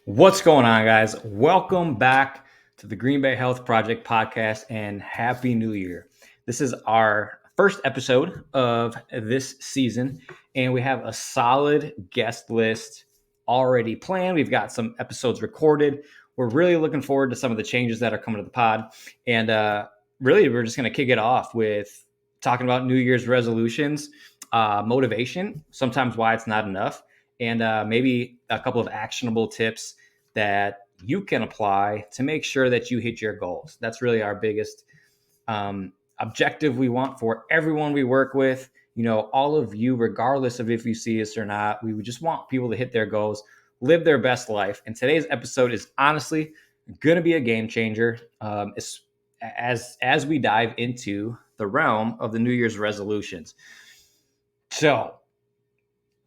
What's going on, guys? Welcome back to the Green Bay Health Project podcast and Happy New Year. This is our first episode of this season, and we have a solid guest list already planned. We've got some episodes recorded. We're really looking forward to some of the changes that are coming to the pod. And really, we're just going to kick it off with talking about New Year's resolutions, motivation, sometimes why it's not enough, and maybe a couple of actionable tips that you can apply to make sure that you hit your goals. That's really our biggest objective we want for everyone we work with. You know, all of you, regardless of if you see us or not, we would just want people to hit their goals, live their best life. And today's episode is honestly going to be a game changer as we dive into the realm of the New Year's resolutions. So,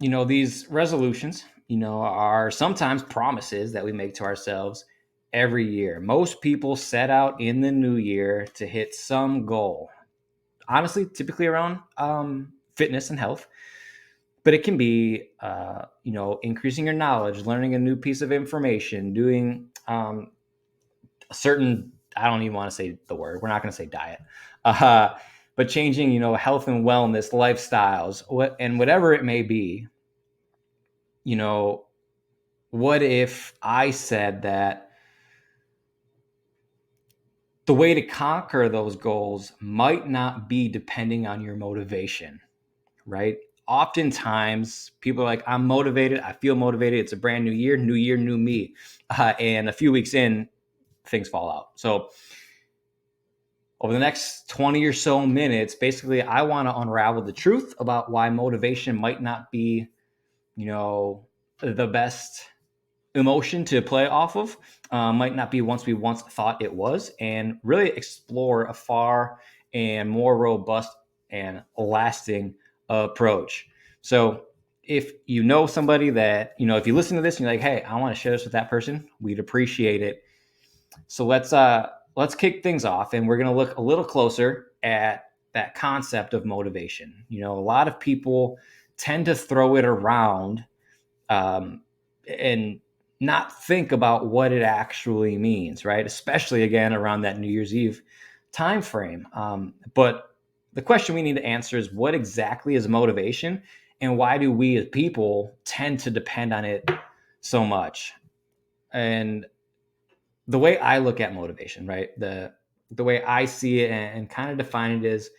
these resolutions, are sometimes promises that we make to ourselves every year. Most people set out in the new year to hit some goal. Honestly, typically around fitness and health, but it can be, increasing your knowledge, learning a new piece of information, doing a certain, I don't even want to say the word. We're not going to say diet, but changing, health and wellness, lifestyles, and whatever it may be. What if I said that the way to conquer those goals might not be depending on your motivation, right? Oftentimes, people are like, I'm motivated. I feel motivated. It's a brand new year, new me. And a few weeks in, things fall out. So, over the next 20 or so minutes, basically, I want to unravel the truth about why motivation might not be, the best emotion to play off of, might not be once we once thought it was, and really explore a far and more robust and lasting approach. So if you know somebody that, if you listen to this and you're like, hey, I want to share this with that person, we'd appreciate it. So let's kick things off, and we're going to look a little closer at that concept of motivation. A lot of people tend to throw it around, and not think about what it actually means, right? Especially again around that New Year's Eve time frame. But the question we need to answer is, what exactly is motivation, and why do we as people tend to depend on it so much? And the way I look at motivation, right? The way I see it and kind of define it is,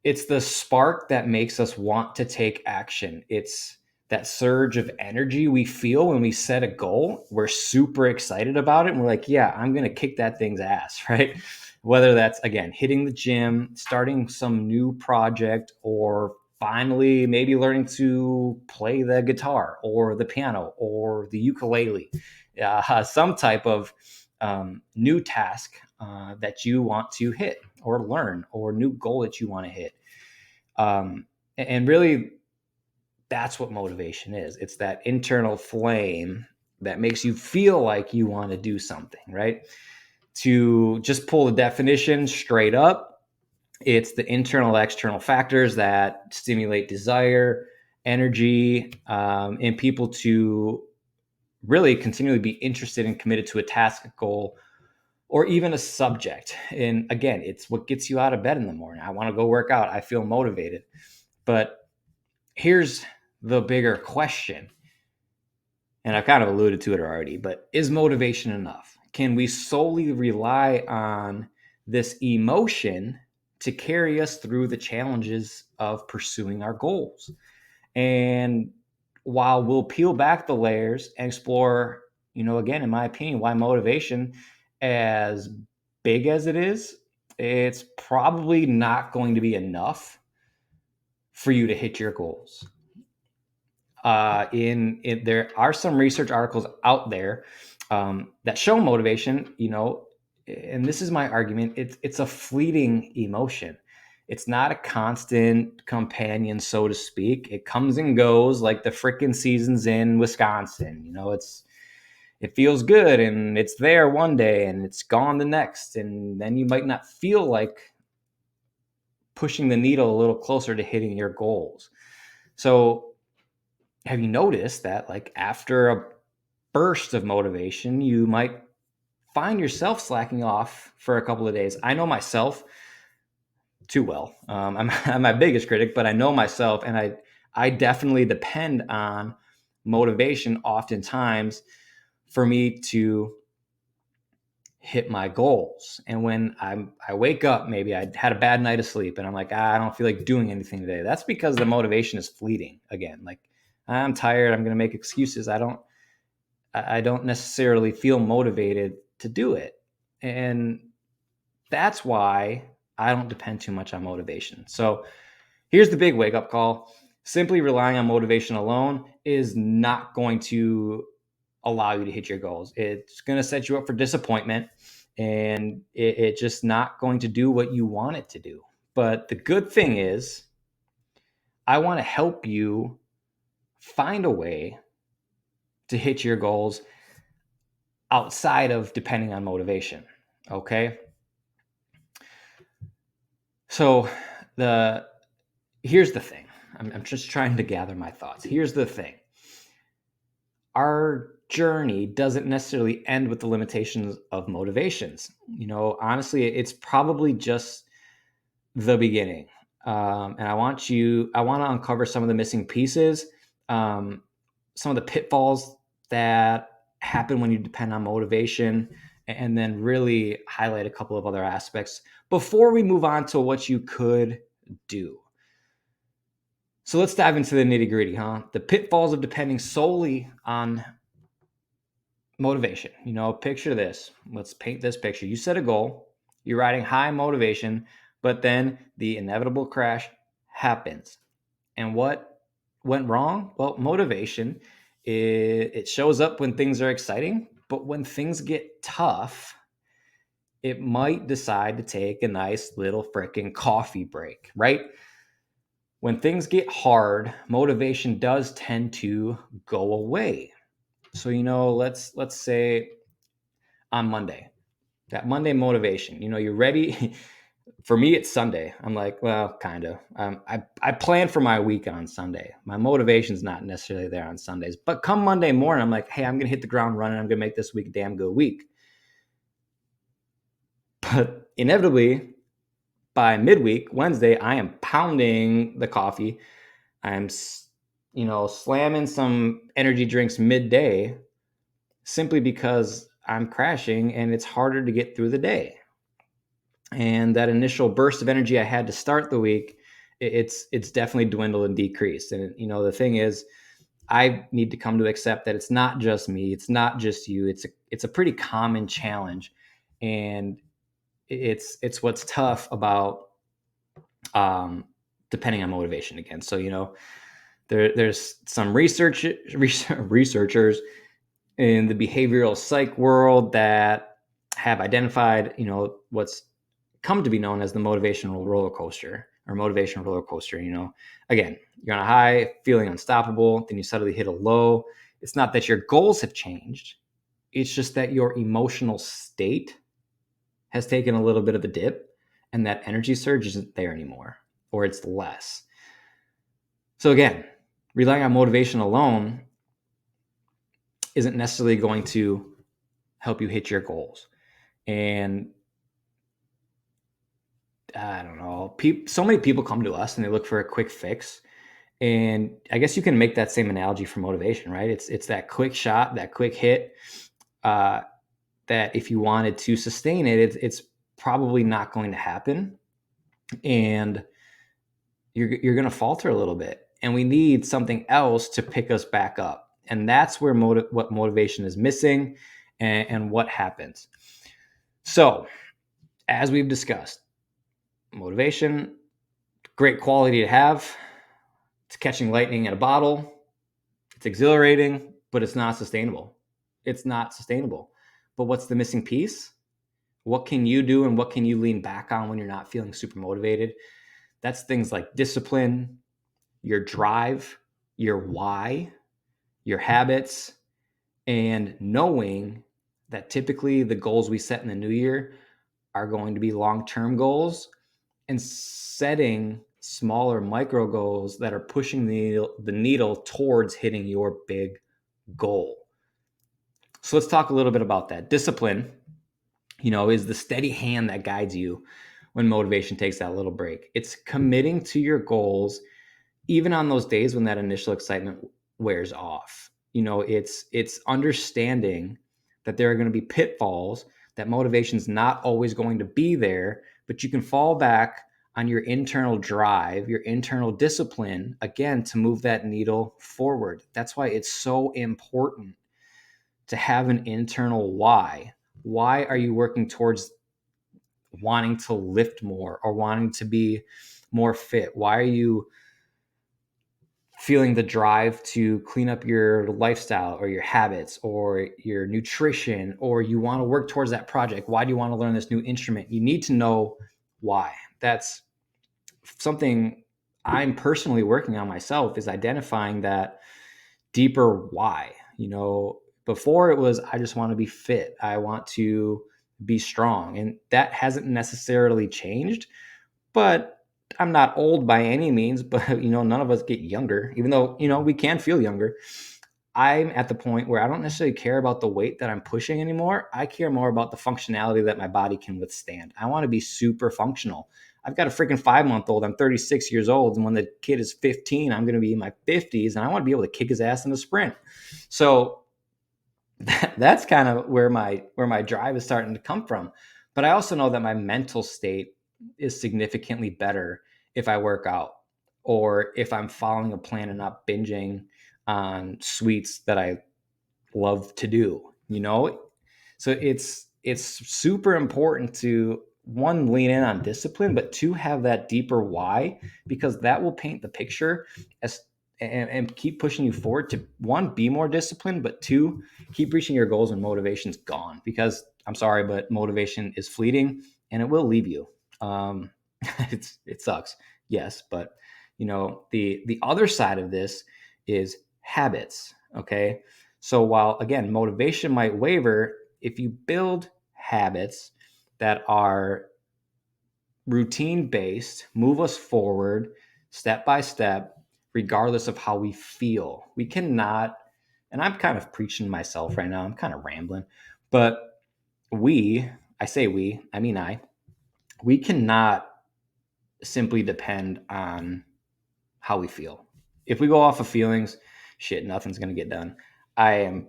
it's the spark that makes us want to take action. It's that surge of energy we feel when we set a goal. We're super excited about it. And we're like, yeah, I'm going to kick that thing's ass, right? Whether that's, again, hitting the gym, starting some new project, or finally maybe learning to play the guitar or the piano or the ukulele, some type of new task that you want to hit or learn, or new goal that you want to hit. And really, that's what motivation is. It's that internal flame that makes you feel like you want to do something, right? To just pull the definition straight up, it's the internal, external factors that stimulate desire, energy, in people to really continually be interested and committed to a task, a goal, or even a subject. And again, it's what gets you out of bed in the morning. I want to go work out. I feel motivated. But here's the bigger question, and I've kind of alluded to it already, but is motivation enough? Can we solely rely on this emotion to carry us through the challenges of pursuing our goals? And while we'll peel back the layers and explore, again, in my opinion, why motivation, as big as it is, it's probably not going to be enough for you to hit your goals. There are some research articles out there that show motivation, and this is my argument. It's a fleeting emotion. It's not a constant companion, so to speak. It comes and goes like the frickin' seasons in Wisconsin. It feels good and it's there one day and it's gone the next, and then you might not feel like pushing the needle a little closer to hitting your goals. So have you noticed that, like, after a burst of motivation, you might find yourself slacking off for a couple of days. I know myself too well. I'm my biggest critic, but I know myself, and I definitely depend on motivation oftentimes for me to hit my goals. And when I wake up, maybe I had a bad night of sleep and I'm like, I don't feel like doing anything today. That's because the motivation is fleeting again. Like, I'm tired, I'm going to make excuses. I don't necessarily feel motivated to do it. And that's why I don't depend too much on motivation. So here's the big wake up call. Simply relying on motivation alone is not going to allow you to hit your goals. It's going to set you up for disappointment, and it's just not going to do what you want it to do. But the good thing is, I want to help you find a way to hit your goals outside of depending on motivation. Okay. So here's the thing. I'm just trying to gather my thoughts. Here's the thing. Our journey doesn't necessarily end with the limitations of motivations. Honestly, it's probably just the beginning. And I want to uncover some of the missing pieces, some of the pitfalls that happen when you depend on motivation, and then really highlight a couple of other aspects before we move on to what you could do. So let's dive into the nitty gritty, huh? The pitfalls of depending solely on motivation. Picture this. Let's paint this picture. You set a goal, you're riding high motivation, but then the inevitable crash happens. And what went wrong? Well, motivation, it shows up when things are exciting, but when things get tough, it might decide to take a nice little freaking coffee break, right? When things get hard, motivation does tend to go away. So, let's say on Monday, that Monday motivation, you're ready. For me, it's Sunday. I'm like, well, kind of. I plan for my week on Sunday. My motivation's not necessarily there on Sundays. But come Monday morning, I'm like, hey, I'm going to hit the ground running. I'm going to make this week a damn good week. But inevitably, by midweek, Wednesday, I am pounding the coffee. I'm, slamming some energy drinks midday simply because I'm crashing and it's harder to get through the day. And that initial burst of energy I had to start the week, it's definitely dwindled and decreased. And the thing is, I need to come to accept that it's not just me, it's not just you. It's a pretty common challenge, and it's what's tough about depending on motivation again. So there's some researchers in the behavioral psych world that have identified what's come to be known as the motivational roller coaster. Again, you're on a high, feeling unstoppable, then you suddenly hit a low. It's not that your goals have changed. It's just that your emotional state has taken a little bit of a dip, and that energy surge isn't there anymore, or it's less. So again, relying on motivation alone isn't necessarily going to help you hit your goals. And I don't know, so many people come to us and they look for a quick fix. And I guess you can make that same analogy for motivation, right? It's that quick shot, that quick hit, that if you wanted to sustain it, it's probably not going to happen. And you're going to falter a little bit. And we need something else to pick us back up. And that's where what motivation is missing and what happens. So, as we've discussed, motivation, great quality to have. It's catching lightning in a bottle. It's exhilarating, but it's not sustainable. It's not sustainable. But what's the missing piece? What can you do and what can you lean back on when you're not feeling super motivated? That's things like discipline, your drive, your why, your habits, and knowing that typically the goals we set in the new year are going to be long-term goals, and setting smaller micro goals that are pushing the needle towards hitting your big goal. So let's talk a little bit about that. Discipline, is the steady hand that guides you when motivation takes that little break. It's committing to your goals even on those days when that initial excitement wears off. It's understanding that there are going to be pitfalls, that motivation's not always going to be there, but you can fall back on your internal drive, your internal discipline, again, to move that needle forward. That's why it's so important to have an internal why. Why are you working towards wanting to lift more or wanting to be more fit? Why are you feeling the drive to clean up your lifestyle or your habits or your nutrition, or you want to work towards that project? Why do you want to learn this new instrument? You need to know why. That's something I'm personally working on myself, is identifying that deeper why. Before it was, I just want to be fit, I want to be strong, and that hasn't necessarily changed. But I'm not old by any means, but none of us get younger, even though, we can feel younger. I'm at the point where I don't necessarily care about the weight that I'm pushing anymore. I care more about the functionality that my body can withstand. I want to be super functional. I've got a freaking 5-month old. I'm 36 years old. And when the kid is 15, I'm going to be in my 50s, and I want to be able to kick his ass in a sprint. So that's kind of where my drive is starting to come from. But I also know that my mental state is significantly better if I work out, or if I'm following a plan and not binging on sweets that I love to do. So it's super important to, one, lean in on discipline, but two, have that deeper why, because that will paint the picture as and keep pushing you forward to, one, be more disciplined, but two, keep reaching your goals when motivation's gone. Because I'm sorry, but motivation is fleeting and it will leave you. um it sucks, yes, but the other side of this is habits. Okay, so while, again, motivation might waver, if you build habits that are routine based, move us forward step by step, regardless of how we feel, we cannot, and I'm kind of preaching to myself right now, I'm kind of rambling, but I say we, I mean we cannot simply depend on how we feel. If we go off of feelings, shit, nothing's going to get done. I am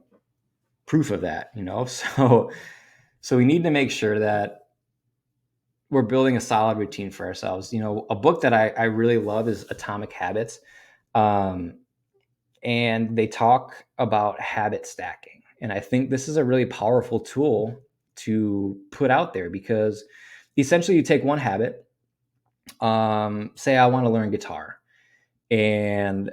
proof of that. So we need to make sure that we're building a solid routine for ourselves. A book that I really love is Atomic Habits. Um, and they talk about habit stacking. And I think this is a really powerful tool to put out there, because essentially you take one habit, say I want to learn guitar, and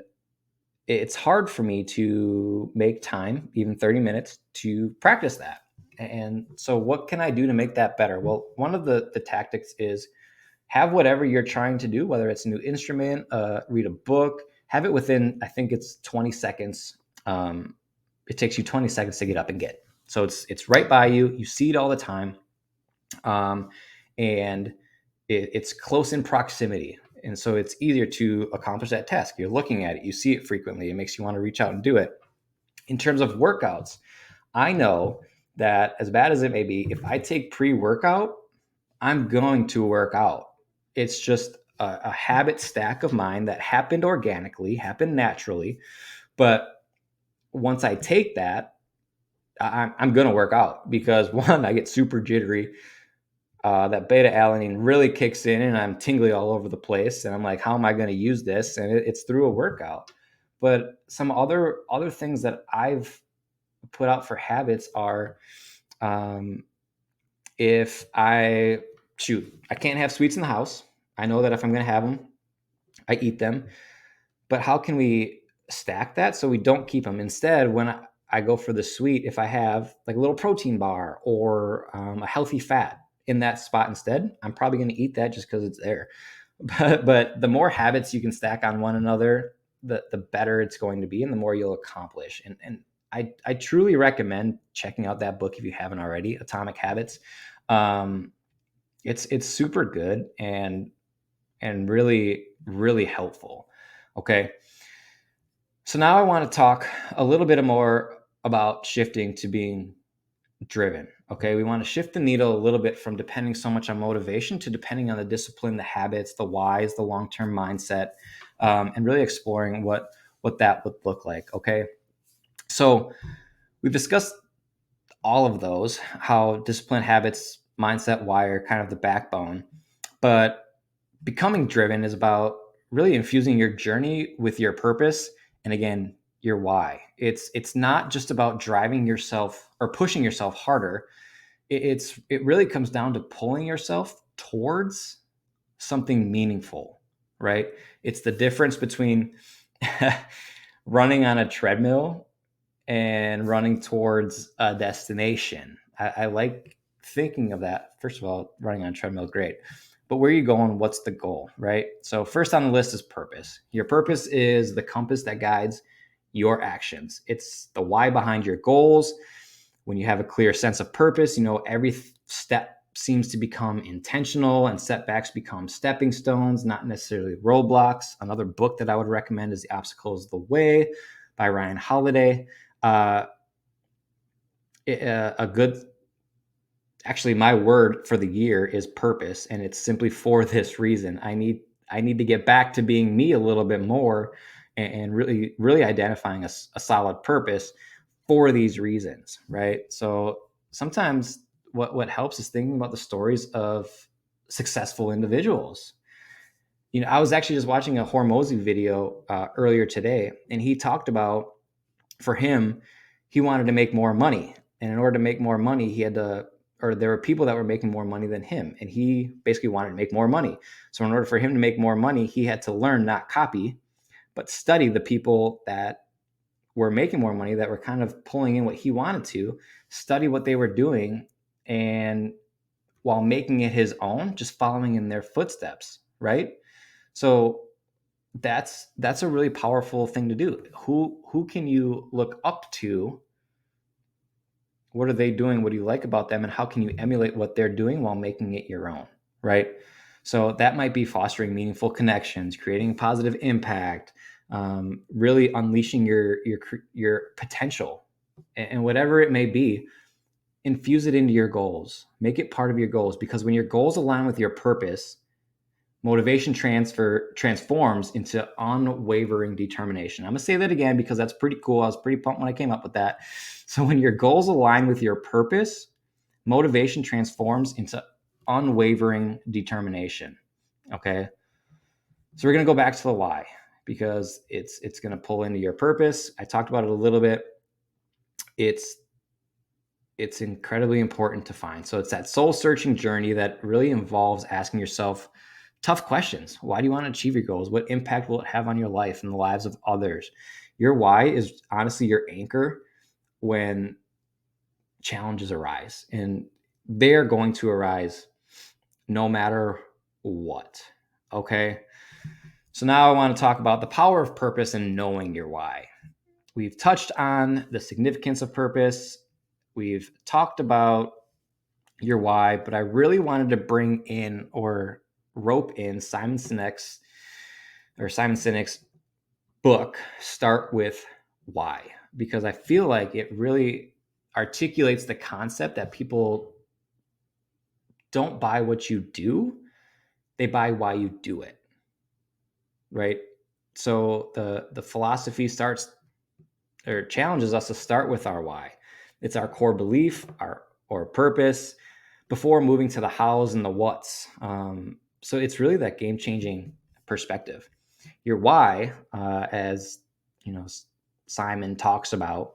it's hard for me to make time, even 30 minutes, to practice that. And so what can I do to make that better? Well, one of the tactics is, have whatever you're trying to do, whether it's a new instrument, read a book, have it within, I think it's 20 seconds. It takes you 20 seconds to get up and get. So it's right by you. You see it all the time. And it's close in proximity. And so it's easier to accomplish that task. You're looking at it, you see it frequently. It makes you want to reach out and do it. In terms of workouts, I know that, as bad as it may be, if I take pre-workout, I'm going to work out. It's just a habit stack of mine that happened organically, happened naturally. But once I take that, I'm going to work out, because one, I get super jittery. That beta alanine really kicks in and I'm tingly all over the place. And I'm like, how am I going to use this? And it's through a workout. But some other things that I've put out for habits are, um, if I I can't have sweets in the house. I know that if I'm going to have them, I eat them. But how can we stack that so we don't keep them? Instead, when I go for the sweet, if I have like a little protein bar or a healthy fat in that spot instead, I'm probably going to eat that just because it's there. But the more habits you can stack on one another, the better it's going to be, and the more you'll accomplish. And I truly recommend checking out that book if you haven't already, Atomic Habits. Um, it's super good and really, really helpful. Okay. So now I want to talk a little bit more about shifting to being driven. Okay. We want to shift the needle a little bit from depending so much on motivation to depending on the discipline, the habits, the whys, the long-term mindset, and really exploring what that would look like. Okay. So we've discussed all of those, how discipline, habits, mindset, why are kind of the backbone. But becoming driven is about really infusing your journey with your purpose and, again, your why. It's not just about driving yourself or pushing yourself harder. It really comes down to pulling yourself towards something meaningful, right? It's the difference between running on a treadmill and running towards a destination. I like thinking of that. First of all, running on a treadmill, great. But where are you going? What's the goal, right? So first on the list is purpose. Your purpose is the compass that guides your actions. It's the why behind your goals. When you have a clear sense of purpose, every step seems to become intentional and setbacks become stepping stones, not necessarily roadblocks. Another book that I would recommend is The Obstacle is the Way by Ryan Holiday. Actually, my word for the year is purpose, and it's simply for this reason. I need to get back to being me a little bit more, and really identifying a solid purpose for these reasons, right? So sometimes what helps is thinking about the stories of successful individuals. I was actually just watching a Hormozy video earlier today, and he talked about, for him, he wanted to make more money. And in order to make more money, there were people that were making more money than him. And he basically wanted to make more money. So in order for him to make more money, he had to learn, not copy, but study the people that were making more money, that were kind of pulling in what he wanted to, study what they were doing, and while making it his own, just following in their footsteps, right? So that's a really powerful thing to do. Who can you look up to? What are they doing? What do you like about them? And how can you emulate what they're doing while making it your own, right? So that might be fostering meaningful connections, creating positive impact, really unleashing your potential, and whatever it may be. Infuse it into your goals. Make it part of your goals, because when your goals align with your purpose, motivation transforms into unwavering determination. I'm going to say that again because that's pretty cool. I was pretty pumped when I came up with that. So when your goals align with your purpose, motivation transforms into unwavering determination. Okay. So we're going to go back to the why, because it's going to pull into your purpose. I talked about it a little bit. It's incredibly important to find. So it's that soul searching journey that really involves asking yourself tough questions. Why do you want to achieve your goals? What impact will it have on your life and the lives of others? Your why is honestly your anchor when challenges arise, and they're going to arise no matter what. Okay. So now I want to talk about the power of purpose and knowing your why. We've touched on the significance of purpose. We've talked about your why, but I really wanted to bring in or rope in Simon Sinek's book, Start With Why, because I feel like it really articulates the concept that people don't buy what you do, they buy why you do it, right? So the philosophy challenges us to start with our why. It's our core belief, or purpose, before moving to the hows and the whats. So it's really that game-changing perspective. Your why, as Simon talks about,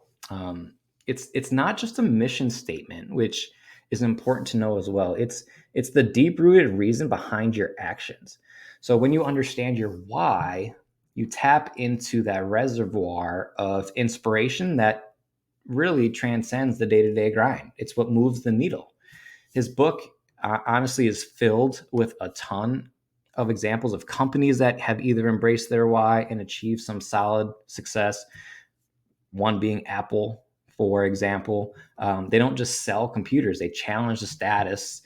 it's not just a mission statement, which is important to know as well. It's the deep-rooted reason behind your actions. So when you understand your why, you tap into that reservoir of inspiration that really transcends the day-to-day grind. It's what moves the needle. His book, honestly, is filled with a ton of examples of companies that have either embraced their why and achieved some solid success. One being Apple, for example. They don't just sell computers, they challenge the status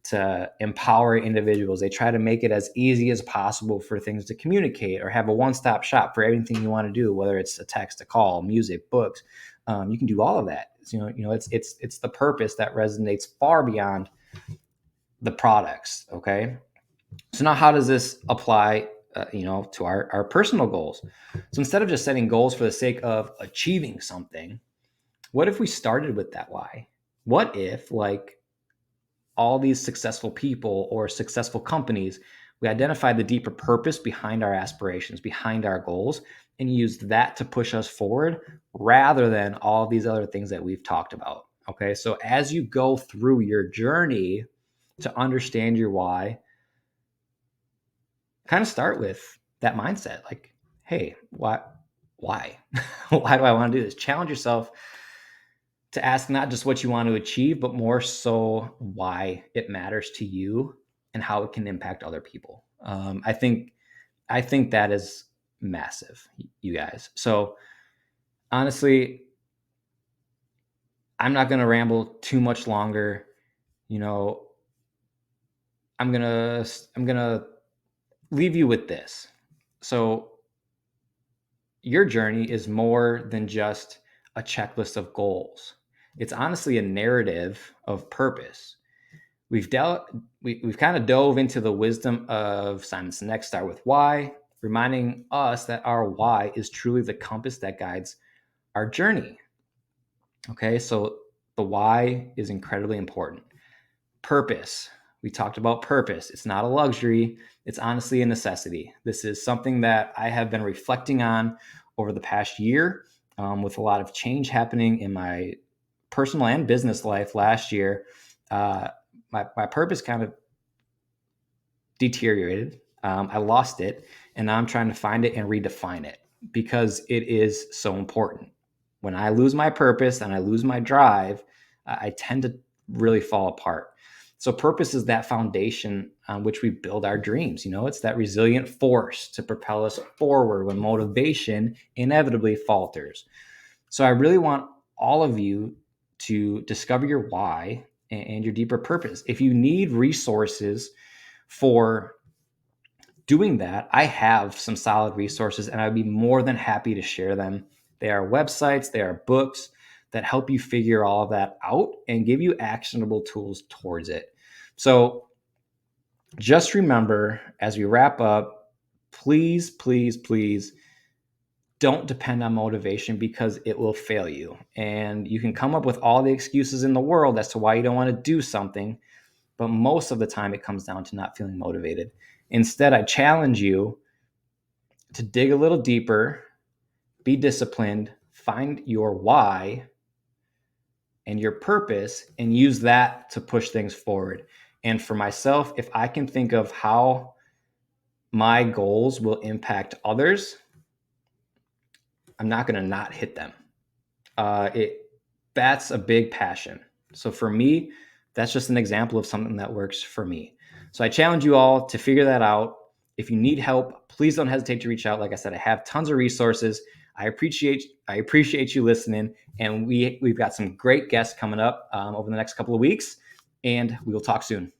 to empower individuals. They try to make it as easy as possible for things to communicate, or have a one-stop shop for everything you want to do, whether it's a text, a call, music, books, You can do all of that. It's the purpose that resonates far beyond the products. Okay. So now how does this apply, to our personal goals? So instead of just setting goals for the sake of achieving something, what if we started with that why? What if, like all these successful people or successful companies, we identified the deeper purpose behind our aspirations, behind our goals, and used that to push us forward rather than all these other things that we've talked about? Okay. So as you go through your journey to understand your why, kind of start with that mindset. Like, hey, why? Why do I want to do this? Challenge yourself to ask not just what you want to achieve, but more so why it matters to you and how it can impact other people. I think that is massive, you guys. So honestly, I'm not going to ramble too much longer. You know, I'm gonna leave you with this. So your journey is more than just a checklist of goals. It's honestly a narrative of purpose. We've kind of dove into the wisdom of Simon Sinek's Start With Why, reminding us that our why is truly the compass that guides our journey. Okay, so the why is incredibly important. Purpose. We talked about purpose. It's not a luxury. It's honestly a necessity. This is something that I have been reflecting on over the past year, with a lot of change happening in my personal and business life last year. My purpose kind of deteriorated. I lost it, and now I'm trying to find it and redefine it because it is so important. When I lose my purpose and I lose my drive, I tend to really fall apart. So purpose is that foundation on which we build our dreams. It's that resilient force to propel us forward when motivation inevitably falters. So I really want all of you to discover your why and your deeper purpose. If you need resources for doing that, I have some solid resources and I'd be more than happy to share them. They are websites, they are books that help you figure all of that out and give you actionable tools towards it. So just remember, as we wrap up, please, please, please don't depend on motivation because it will fail you. And you can come up with all the excuses in the world as to why you don't want to do something, but most of the time it comes down to not feeling motivated. Instead, I challenge you to dig a little deeper, be disciplined, find your why and your purpose, and use that to push things forward. And for myself, if I can think of how my goals will impact others, I'm not going to not hit them. That's a big passion. So for me, that's just an example of something that works for me. So I challenge you all to figure that out. If you need help, please don't hesitate to reach out. Like I said, I have tons of resources. I appreciate you listening, and we've got some great guests coming up over the next couple of weeks, and we will talk soon.